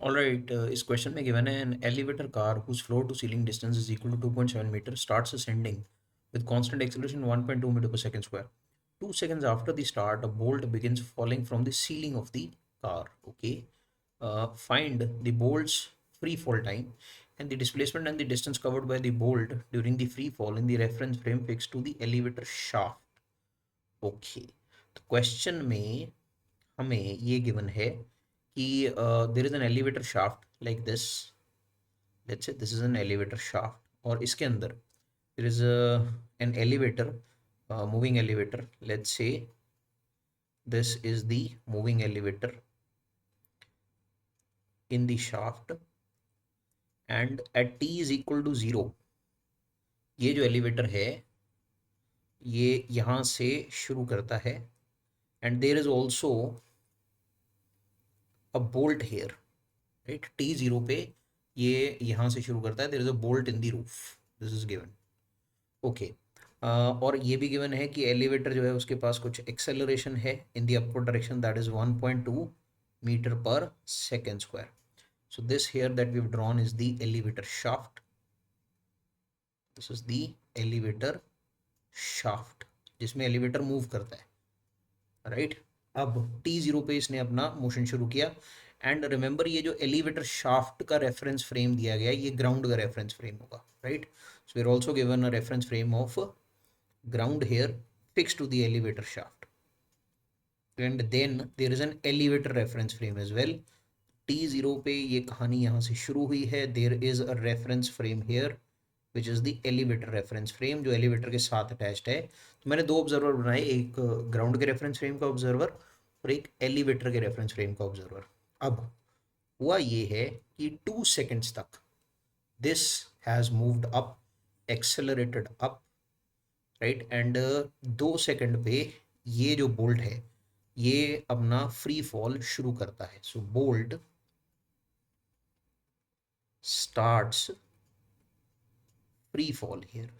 Alright, इस question में given है an elevator car whose floor to ceiling distance is equal to 2.7 meter starts ascending with constant acceleration 1.2 meter per second square. 2 seconds after the start, a bolt begins falling from the ceiling of the car. Okay, find the bolt's free fall time and the displacement and the distance covered by the bolt during the free fall in the reference frame fixed to the elevator shaft. Okay, तो question में हमें ये given है कि there is an elevator shaft like this. Let's say this is an elevator shaft और इसके अंदर there is an elevator, moving elevator. Let's say this is the moving elevator in the shaft and at t is equal to 0 ये जो elevator है ये यहाँ से शुरू करता है and there is also a bolt here, right? t0 पे ये यहाँ से शुरू करता है. there is a bolt in the roof. this is given. Okay, और ये भी गिवन है कि एलिवेटर जो है उसके पास कुछ एक्सेलरेशन है in the upward direction that is 1.2 metre per second square. So this here that we have drawn is the elevator shaft. This is the elevator shaft जिसमें एलिवेटर मूव करता है, राइट? अब t0 पे इसने अपना motion शुरू किया and remember ये जो एलिवेटर शाफ्ट का रेफरेंस फ्रेम दिया गया है ये ग्राउंड का रेफरेंस फ्रेम होगा, right? So we are also given a reference frame of ground here fixed to the elevator shaft, and then there is an elevator reference frame as well. t0 पे ये कहानी यहाँ से शुरू हुई है. there is a reference frame here which is the elevator reference frame जो elevator के साथ attached है. तो मैंने दो ऑब्जर्वर बनाए, एक ग्राउंड के रेफरेंस फ्रेम का ऑब्जर्वर और एक एलिवेटर के रेफरेंस फ्रेम का ऑब्जर्वर. अब हुआ ये है कि 2 seconds तक this has moved up, accelerated up, right? And 2 second पे ये जो बोल्ट है ये अपना फ्री फॉल शुरू करता है. So bolt starts free fall here.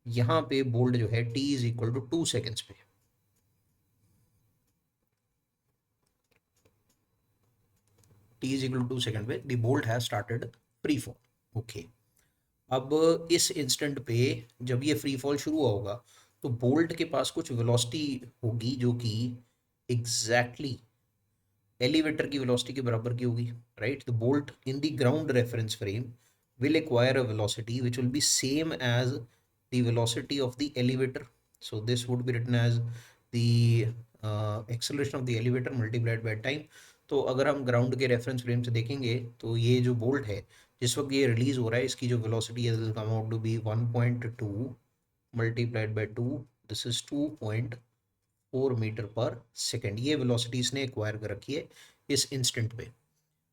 यहाँ पे बोल्ट जो है t is equal to 2 seconds पे, t is equal to 2 second पे the bolt has started free fall. Okay, अब इस इंस्टेंट पे जब ये फ्री फॉल शुरू होगा तो बोल्ट के पास कुछ वेलोसिटी होगी जो कि एग्जैक्टली एलिवेटर की वेलोसिटी के बराबर की होगी, right? The bolt in the ground reference frame will acquire a velocity which will be same as the velocity of the elevator. So this would be written as the acceleration of the elevator multiplied by time. तो अगर हम ground के reference frame से देखेंगे तो ये जो bolt है जिस वक्त ये रिलीज हो रहा है इसकी जो वेलोसिटी है this come out to be 1.2 multiplied by 2. This is 2.4 metre per second. ये वेलोसिटी इसने एक्वायर कर रखी है इस इंस्टेंट पे.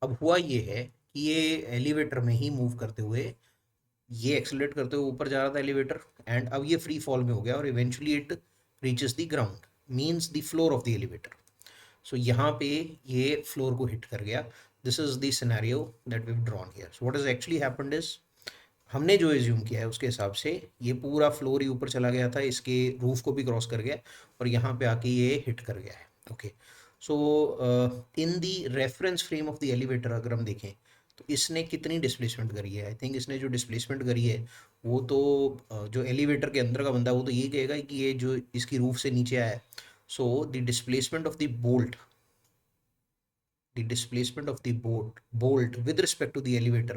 अब हुआ ये है कि ये एलिवेटर में ही मूव करते हुए ये एक्सेलरेट करते हुए ऊपर जा रहा था एलिवेटर एंड अब ये फ्री फॉल में हो गया और eventually it reaches the ground, means the floor of the elevator. So यहाँ पे ये फ्लोर को हिट कर गया. This is the scenario that we have drawn here. So what is actually happened is हमने जो एज्यूम किया है उसके हिसाब से ये पूरा फ्लोर ही ऊपर चला गया था, इसके रूफ को भी क्रॉस कर गया और यहाँ पे आके ये हिट कर गया है. Okay, so in the reference frame of the elevator अगर हम देखें तो इसने कितनी डिस्प्लेसमेंट करी है? आई थिंक इसने जो डिस्प्लेसमेंट करी है वो तो जो एलिवेटर के अंदर का बंदा वो तो यही कहेगा कि ये जो इसकी रूफ से नीचे आया है. So the displacement of the bolt, the displacement of the bolt with respect to the elevator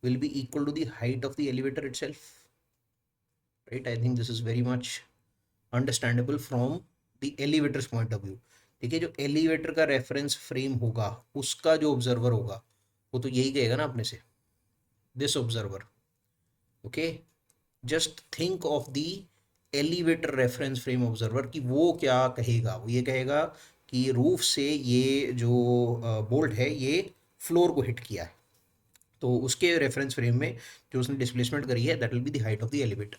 will be equal to the height of the elevator itself, right? I think this is very much understandable from the elevator's point of view. देखिए जो elevator का reference frame होगा उसका जो observer होगा वो तो यही कहेगा ना अपने से, this observer. Okay, just think of the elevator reference frame observer कि वो क्या कहेगा. वो ये कहेगा कि रूफ से ये जो बोल्ट है ये फ्लोर को हिट किया है, तो उसके रेफरेंस फ्रेम में जो उसने डिस्प्लेसमेंट करी है that will be the height of the elevator.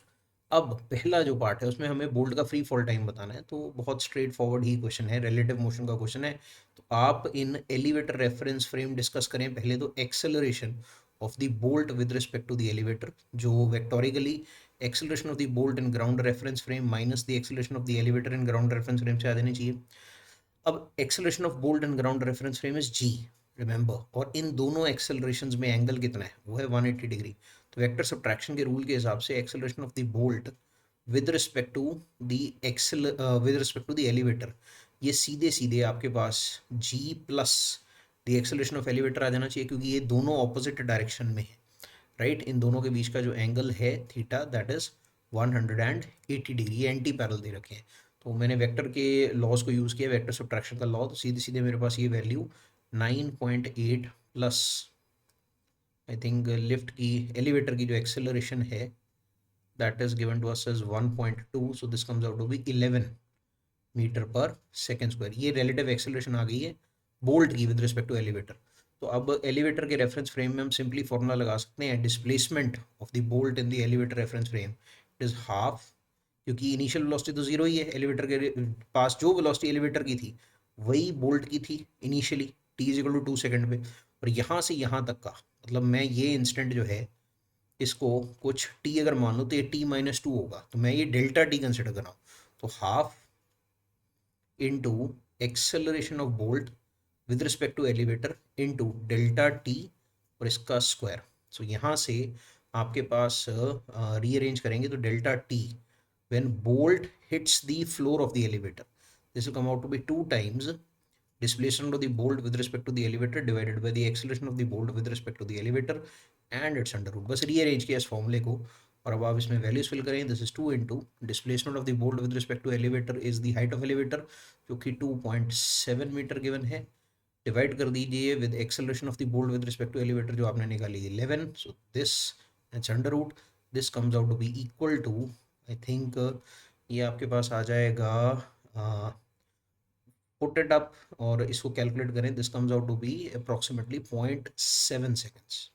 अब पहला जो पार्ट है उसमें हमें बोल्ट का फ्री फॉल टाइम बताना है, तो बहुत स्ट्रेट फॉरवर्ड ही क्वेश्चन है, रिलेटिव मोशन का क्वेश्चन है. तो आप in elevator reference frame discuss करें पहले तो acceleration of the bolt with respect to the elevator, जो vectorically acceleration of the bolt in ground reference frame minus the acceleration of the elevator in ground reference frame से आ जानी चाहिए. अब acceleration of bolt in ground reference frame is g, remember, और इन दोनों एक्सेलरेशंस में angle कितना है, वो है 180 डिग्री। तो वेक्टर सब्ट्रैक्शन के रूल के हिसाब से acceleration of the bolt with respect to the with respect to the elevator, ये सीधे सीधे आपके पास g plus the acceleration of elevator आ जाना चाहिए, क्योंकि ये दोनों ऑपोजिट डायरेक्शन में है, राइट। इन दोनों के बीच का जो एंगल है theta, that is 180 degree, anti parallel दे रखे हैं। तो मैंने वेक्टर के लॉज को यूज़ किया, वेक्टर सब्ट्रैक्शन का लॉ, तो सीधे सीधे मेरे पास ये value 9.8 plus I think lift की एलिवेटर की जो एक्सेलरेशन है that is given to us as 1.2, so this comes out to be 11 metre per second square. ये रिलेटिव एक्सेलरेशन आ गई है बोल्ट की विद रिस्पेक्ट टू एलिवेटर। तो अब एलिवेटर के रेफरेंस फ्रेम में हम सिंपली फॉर्मूला लगा सकते हैं, displacement of the bolt in the elevator reference frame it is half, क्योंकि इनिशियल वेलोसिटी तो जीरो ही है, एलिवेटर के पास जो वेलोसिटी एलिवेटर की थी वही बोल्ट की थी initially, T is equal to 2 second पे। और यहाँ से यहाँ तक का मतलब मैं ये इंस्टेंट जो है इसको कुछ टी अगर मान लो तो ये t-2 होगा, तो मैं ये डेल्टा टी कंसिडर कर रहा हूँ। तो half into acceleration of bolt with respect to elevator into delta T और इसका स्क्वायर। सो यहाँ से आपके पास रीअरेंज करेंगे तो delta T when bolt hits the floor of the elevator, this will come out to be 2 times displacement of the bolt with respect to the elevator divided by the acceleration of the bolt with respect to the elevator and its under root। बस rearrange किया इस फॉर्मूले को और अब आप इसमें values fill करें। This is 2 into displacement of the bolt with respect to elevator is the height of elevator जो कि 2.7 मीटर गिवन है, डिवाइड कर दीजिए with acceleration of the bolt with respect to elevator जो आपने निकाली 11, so this it's under root, this comes out to be equal to I think ये आपके पास आ जाएगा, पुट इट अप और इसको कैलकुलेट करें, this comes out to be approximately 0.7 seconds.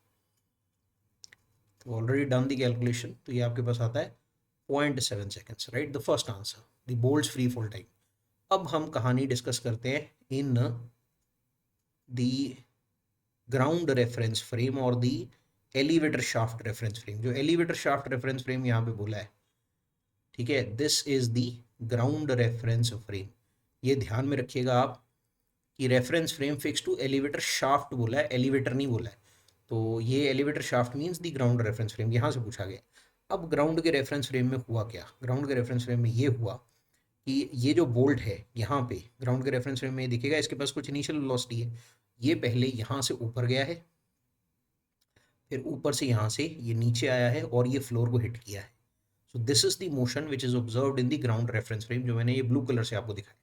तो ऑलरेडी डन द कैलकुलेशन, तो ये आपके पास आता है 0.7 seconds, right, the first answer the bolt's free fall time. अब हम कहानी डिस्कस करते हैं in the ground reference frame और the elevator shaft reference frame. जो एलिवेटर शाफ्ट रेफरेंस फ्रेम यहाँ पे बोला है, ठीक है, this is the ground reference frame. ये ध्यान में रखिएगा आप कि reference frame fix to elevator shaft बोला है, एलिवेटर नहीं बोला है। तो ये elevator shaft means the ground reference frame, यहाँ से पूछा गया। अब ग्राउंड के रेफरेंस फ्रेम में हुआ क्या, ग्राउंड के रेफरेंस फ्रेम में ये हुआ कि ये जो बोल्ट है यहाँ पे ग्राउंड के रेफरेंस फ्रेम में दिखेगा, इसके पास कुछ इनिशियल वेलोसिटी है, ये पहले यहाँ से ऊपर गया है, फिर ऊपर से यहाँ से ये नीचे आया है और ये फ्लोर को हिट किया है। So this is the motion which is observed in the ground reference frame, जो मैंने ये ब्लू कलर से आपको दिखाया।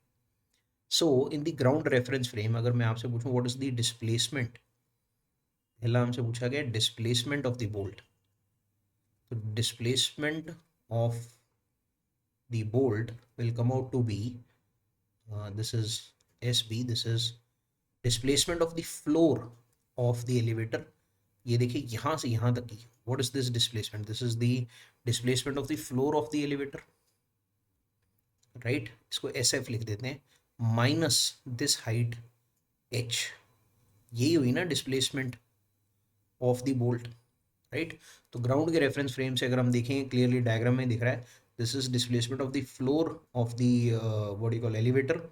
So in the ground reference frame अगर मैं आपसे पूछूं व्हाट इज द डिस्प्लेसमेंट, पहला हमसे पूछा गया डिस्प्लेसमेंट ऑफ द बोल्ट। तो displacement of the bolt will come out to be this is SB, this is displacement of the floor of the elevator. ये देखिए यहाँ से यहाँ तक की, what is this displacement, this is the displacement of the floor of the elevator, right. इसको SF लिख देते हैं, माइनस दिस हाइट H, यही हुई ना displacement of the bolt, right. तो ग्राउंड के रेफरेंस फ्रेम से अगर हम देखें क्लियरली डायग्राम में दिख रहा है, this is displacement of the floor of the what you call elevator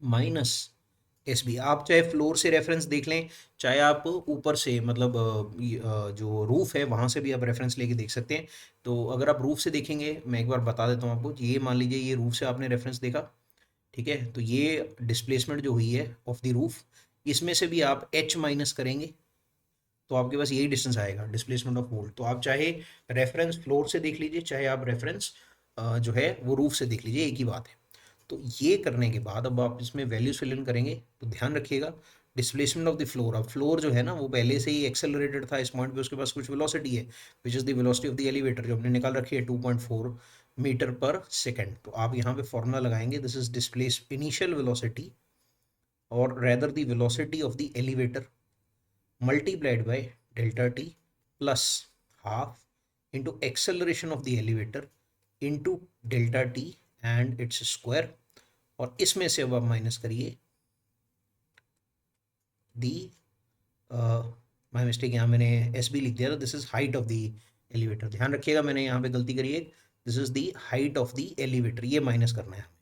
minus SB। आप चाहे फ्लोर से रेफरेंस देख लें, चाहे आप ऊपर से मतलब जो रूफ है वहाँ से भी आप रेफरेंस लेके देख सकते हैं। तो अगर आप रूफ से देखेंगे, मैं एक बार बता देता हूँ आपको, ये मान लीजिए ये रूफ से आपने रेफरेंस देखा, ठीक है, तो ये डिस्प्लेसमेंट जो हुई है ऑफ द रूफ, इसमें से भी आप H माइनस करेंगे तो आपके पास यही डिस्टेंस आएगा डिस्प्लेसमेंट ऑफ वोल्ट। तो आप चाहे रेफरेंस फ्लोर से देख लीजिए, चाहे आप रेफरेंस जो है वो रूफ से देख लीजिए, एक ही बात है। तो ये करने के बाद अब आप इसमें वैल्यूज फिल इन करेंगे, तो ध्यान रखिएगा डिस्प्लेसमेंट ऑफ द फ्लोर, अब फ्लोर जो है ना वो पहले से ही एक्सेलरेटेड था इस पॉइंट पे, उसके पास कुछ वेलोसिटी है which is the velocity of the elevator जो हमने निकाल रखी है 2.4 मीटर पर सेकेंड। तो आप यहाँ पे फॉर्मूला लगाएंगे, this is displace initial velocity और rather the velocity of the elevator multiplied by delta t plus half into acceleration of the elevator into delta t and its square। और इसमें से अब आप माइनस करिए दी माई मिस्टेक, यहाँ मैंने SB लिख दिया था, this is height of the elevator. ध्यान रखिएगा मैंने यहाँ पे गलती करी है, this is the height of the elevator, ये माइनस करना है हमें।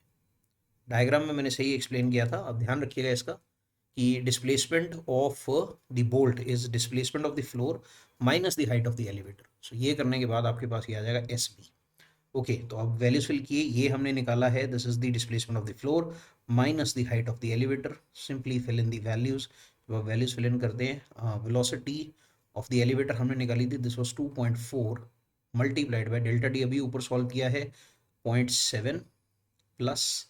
डायग्राम में मैंने सही एक्सप्लेन किया था, अब ध्यान रखिएगा इसका कि displacement of the bolt is displacement of the floor minus the height of the elevator. So ये करने के बाद आपके पास ये आ जाएगा एस बी। ओके, तो अब वैल्यूज फिल किए, ये हमने निकाला है, this is the displacement of the floor minus the height of the elevator. Simply fill in the values. जब आप वैल्यूज फिल इन करते हैं, वेलोसिटी ऑफ द एलिवेटर हमने निकाली थी, this was 2.4 multiplied by delta T, अभी ऊपर solve किया है 0.7 plus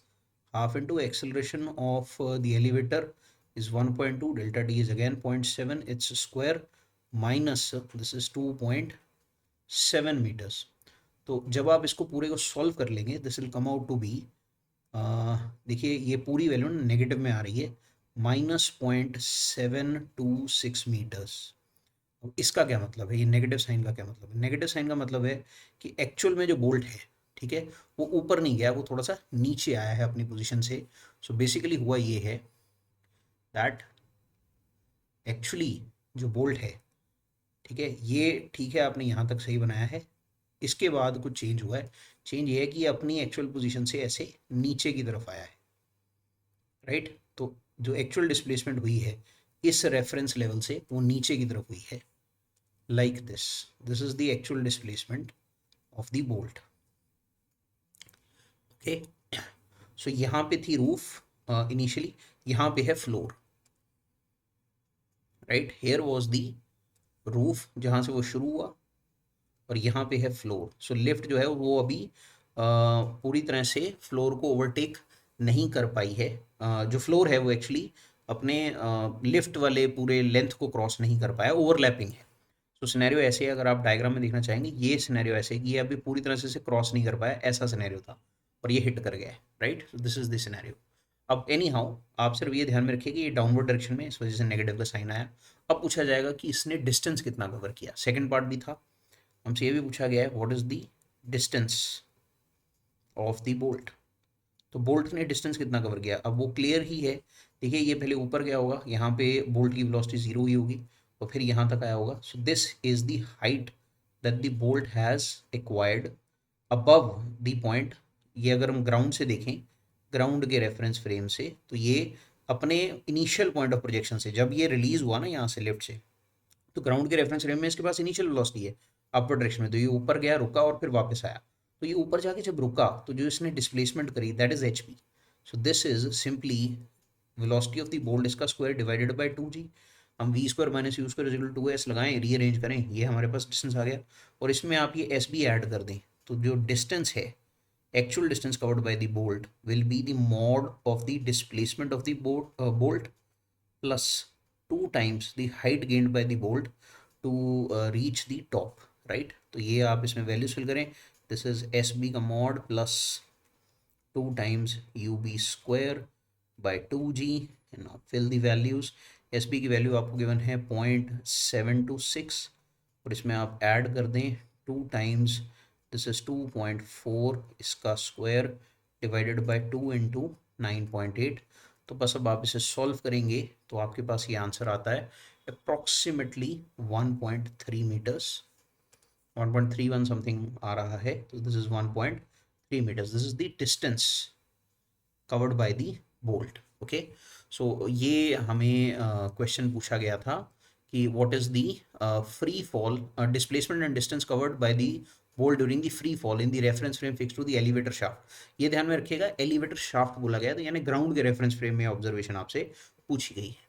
half into acceleration of the elevator is 1.2, delta t is again 0.7, its square minus this is 2.7 meters। तो जब आप इसको पूरे को सॉल्व कर लेंगे, this will come out to be, देखिए ये पूरी वैल्यू नेगेटिव में आ रही है, -0.726 मीटर्स। अब इसका क्या मतलब है, ये नेगेटिव साइन का क्या मतलब है? नेगेटिव साइन का मतलब है कि एक्चुअल में जो बोल्ट है, ठीक है, वो ऊपर नहीं गया, वो थोड़ा सा नीचे आया है अपनी पोजीशन से। सो बेसिकली हुआ ये है दैट एक्चुअली जो बोल्ट है, ठीक है, ये ठीक है आपने यहाँ तक सही बनाया है, इसके बाद कुछ चेंज हुआ है। चेंज ये है कि ये अपनी एक्चुअल पोजीशन से ऐसे नीचे की तरफ आया है, राइट। तो जो एक्चुअल डिस्प्लेसमेंट हुई है इस रेफरेंस लेवल से, वो नीचे की तरफ हुई है, like this is the actual displacement of the bolt. Okay, so यहाँ पे थी रूफ इनिशियली, यहाँ पे है floor, right. Here was the roof जहाँ से वो शुरू हुआ, और यहाँ पे है फ्लोर। सो लिफ्ट जो है वो अभी पूरी तरह से फ्लोर को ओवरटेक नहीं कर पाई है। जो फ्लोर है वो एक्चुअली अपने लिफ्ट वाले पूरे लेंथ को क्रॉस नहीं कर पाया, ओवरलैपिंग है। तो सिनेरियो ऐसे है, अगर आप डायग्राम में देखना चाहेंगे, ये सिनेरियो ऐसे है कि ये अभी पूरी तरह से क्रॉस नहीं कर पाया, ऐसा सिनेरियो था, और ये हिट कर गया है, right. So this is the scenario. अब एनी हाउ आप सिर्फ ये ध्यान में रखिए कि ये डाउनवर्ड डायरेक्शन में, इस वजह से नेगेटिव का साइन आया। अब पूछा जाएगा कि इसने डिस्टेंस कितना कवर किया, सेकेंड पार्ट भी था, हमसे ये भी पूछा गया है what is the distance of the bolt. तो बोल्ट ने डिस्टेंस कितना कवर किया, अब वो क्लियर ही है। देखिए ये पहले ऊपर गया होगा, यहाँ पे बोल्ट की वेलोसिटी 0 ही होगी, और फिर यहाँ तक आया होगा। सो this is the height that the bolt has acquired above the point. ये अगर हम ग्राउंड से देखें, ग्राउंड के रेफरेंस फ्रेम से, तो ये अपने इनिशियल पॉइंट ऑफ प्रोजेक्शन से, जब ये रिलीज हुआ ना यहाँ से लेफ्ट से, तो ग्राउंड के रेफरेंस फ्रेम में इसके पास इनिशियल वेलोसिटी है अपर डायरेक्शन में, तो ये ऊपर गया, रुका, और फिर वापस आया। तो ये ऊपर जाके जब रुका, तो जो इसने डिस्प्लेसमेंट करी, that is H P. So this is simply velocity of the bolt, इसका स्क्वायर डिवाइडेड बाय 2g। हम V square minus U square equal to S लगाएं, रीअरेंज करें, ये हमारे पास डिस्टेंस आ गया, और इसमें आप ये एस बी ऐड कर दें, तो जो डिस्टेंस है, actual distance covered by the bolt will be the mod of the displacement of the bolt plus 2 times the height gained by the bolt to reach the top, right। तो ये आप इसमें values fill करें, this is S B का mod plus 2 times ub square by 2g, and now fill the values। S B की value आपको given है 0.726, और इसमें आप ऐड कर दें 2 times दिस इज 2.4, इसका स्क्वायर डिवाइडेड बाय 2 इंटू 9.8। तो बस अब आप इसे सॉल्व करेंगे तो आपके पास ये आंसर आता है अप्रॉक्सीमेटली 1.3 मीटर्स, 1.31 समथिंग आ रहा है। तो this is 1.3 metres, this is the distance covered by the bolt. Okay, so ये हमें क्वेश्चन पूछा गया था कि what is the free fall displacement and distance covered by the bolt during the free fall in the reference frame fix to the elevator shaft. ये ध्यान में रखिएगा, एलिवेटर शाफ्ट बोला गया, तो यानी ग्राउंड के रेफरेंस फ्रेम में ऑब्जर्वेशन आपसे पूछी गई है।